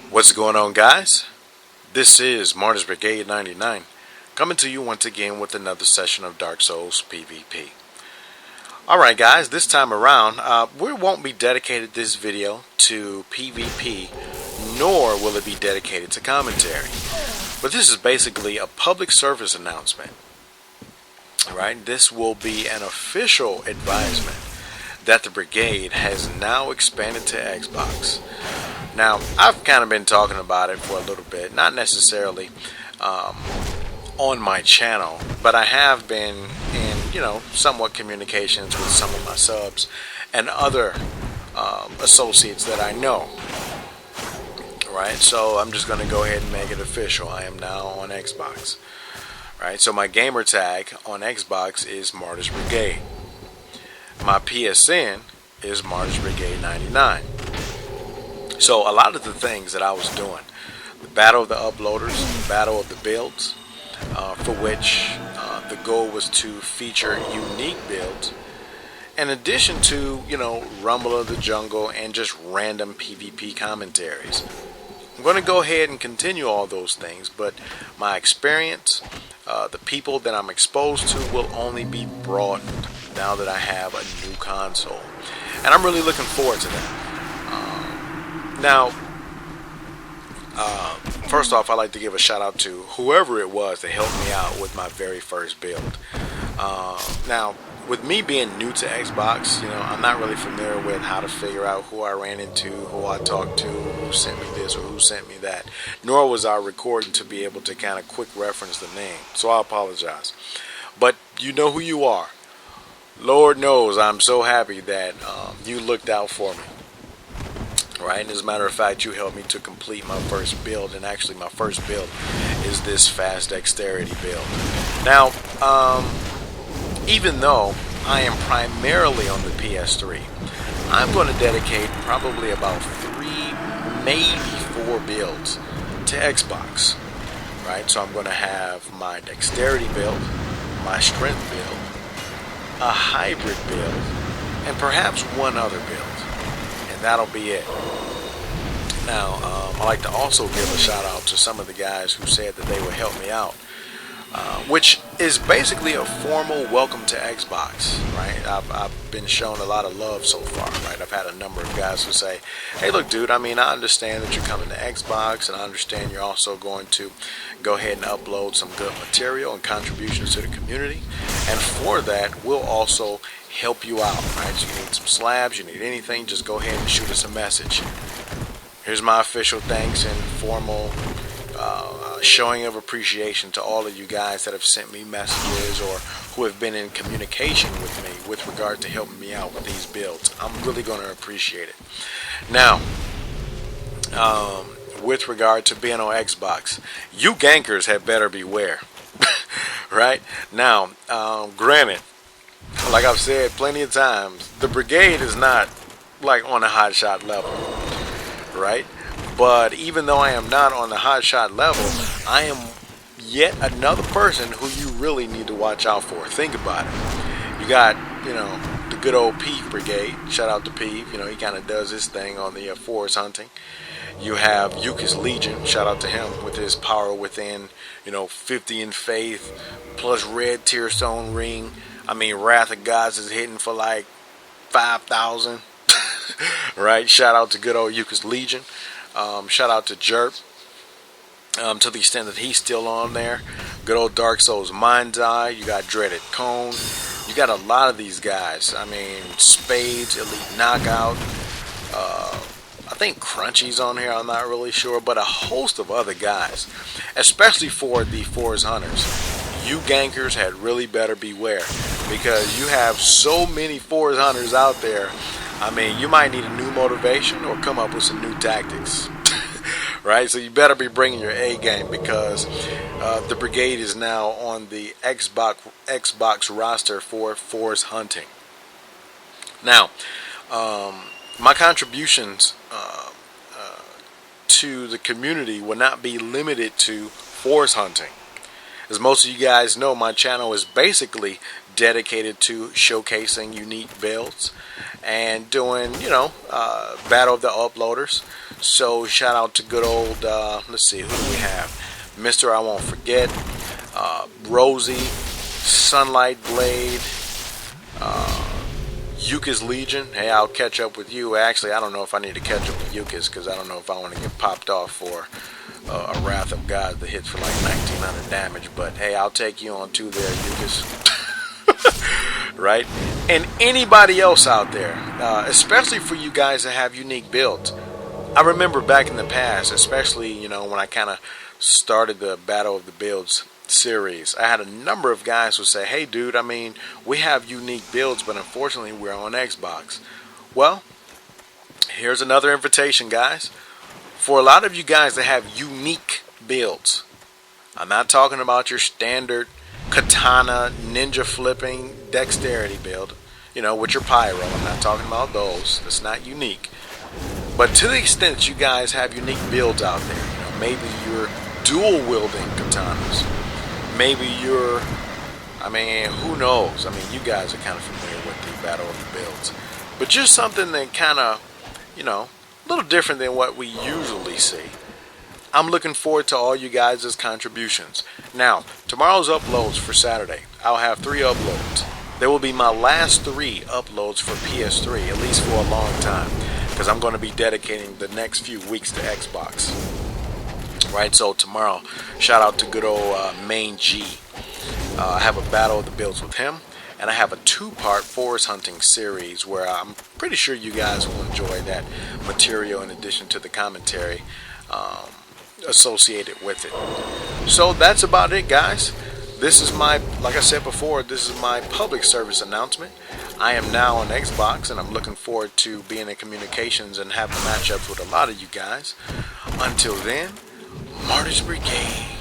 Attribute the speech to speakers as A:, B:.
A: What's going on, guys? This is Martyrs Brigade 99 coming to you once again with another session of Dark Souls PvP. Alright guys, this time around we won't be dedicated this video to PvP, nor will it be dedicated to commentary. But this is basically a public service announcement. Alright, this will be an official advisement that the brigade has now expanded to Xbox. Now, I've kind of been talking about it for a little bit, not necessarily on my channel, but I have been in, somewhat communications with some of my subs and other associates that I know. Right, so I'm just going to go ahead and make it official. I am now on Xbox. Right, so my gamer tag on Xbox is Martyrs Brigade. My PSN is Martyrs Brigade 99. So a lot of the things that I was doing, the battle of the uploaders, the battle of the builds, for which the goal was to feature unique builds, in addition to, Rumble of the Jungle and just random PvP commentaries. I'm going to go ahead and continue all those things, but my experience, the people that I'm exposed to will only be broadened now that I have a new console. And I'm really looking forward to that. Now, first off, I'd like to give a shout out to whoever it was that helped me out with my very first build. Now, with me being new to Xbox, I'm not really familiar with how to figure out who I ran into, who I talked to, who sent me this or who sent me that. Nor was I recording to be able to kind of quick reference the name. So I apologize. But you know who you are. Lord knows I'm so happy that you looked out for me. Right, and as a matter of fact, you helped me to complete my first build, and actually my first build is this fast dexterity build. Now, even though I am primarily on the PS3, I'm going to dedicate probably about 3, maybe 4 builds to Xbox. Right, so I'm going to have my dexterity build, my strength build, a hybrid build, and perhaps one other build. And that'll be it. Now, I'd like to also give a shout out to some of the guys who said that they would help me out, which is basically a formal welcome to Xbox, right? I've been shown a lot of love so far, right? I've had a number of guys who say, hey, look, dude, I understand that you're coming to Xbox, and I understand you're also going to go ahead and upload some good material and contributions to the community, and for that, we'll also help you out, right? So you need some slabs, you need anything, just go ahead and shoot us a message. Here's my official thanks and formal showing of appreciation to all of you guys that have sent me messages or who have been in communication with me with regard to helping me out with these builds. I'm really going to appreciate it. Now, with regard to being on Xbox, you gankers had better beware. Right? Now, granted, like I've said plenty of times, the brigade is not like on a hotshot level, right? But even though I am not on the hotshot level, I am yet another person who you really need to watch out for. Think about it. You got, the good old Peeve brigade. Shout out to Peeve. He kind of does his thing on the forest hunting. You have Yuka's Legion. Shout out to him with his power within, 50 in faith plus red tearstone ring. Wrath of Gods is hitting for like 5,000. Right? Shout out to good old Yuka's Legion. Shout out to Jerp. To the extent that he's still on there. Good old Dark Souls Mind's Eye. You got Dreaded Cone. You got a lot of these guys. Spades, Elite Knockout. I think Crunchy's on here. I'm not really sure. But a host of other guys. Especially for the Forest Hunters. You gankers had really better beware, because you have so many Forest Hunters out there. You might need a new motivation or come up with some new tactics. Right? So you better be bringing your A game, because the brigade is now on the Xbox roster for Forest Hunting. Now, my contributions to the community will not be limited to Forest Hunting. As most of you guys know, my channel is basically dedicated to showcasing unique builds and doing, battle of the uploaders. So shout out to good old, let's see, who do we have? Mr. I Won't Forget, Rosie, Sunlight Blade, Yukis Legion. Hey, I'll catch up with you. Actually, I don't know if I need to catch up with Yukis because I don't know if I want to get popped off for a Wrath of God that hits for like 1900 damage. But hey, I'll take you on too there, Yukis. Right? And anybody else out there, especially for you guys that have unique builds. I remember back in the past, especially, you know, when I kind of started the Battle of the Builds series, I had a number of guys who say, hey dude, I mean, we have unique builds, but unfortunately we're on Xbox. Well, here's another invitation, guys. For a lot of you guys that have unique builds, I'm not talking about your standard katana, ninja flipping, dexterity build, you know, with your pyro. I'm not talking about those. That's not unique. But to the extent that you guys have unique builds out there, you know, maybe you're dual wielding katanas, maybe you're, I mean, who knows? I mean, you guys are kind of familiar with the Battle of the Builds. But just something that kind of, you know, a little different than what we usually see. I'm looking forward to all you guys' contributions. Now, tomorrow's uploads for Saturday. I'll have 3 uploads. There will be my last 3 uploads for PS3, at least for a long time, because I'm going to be dedicating the next few weeks to Xbox. Right, so tomorrow, shout out to good old Main G. I have a Battle of the Builds with him, and I have a 2-part forest hunting series where I'm pretty sure you guys will enjoy that material in addition to the commentary associated with it. So that's about it, guys. This is my, like I said before, this is my public service announcement. I am now on Xbox, and I'm looking forward to being in communications and having matchups with a lot of you guys. Until then, Martyrs Brigade.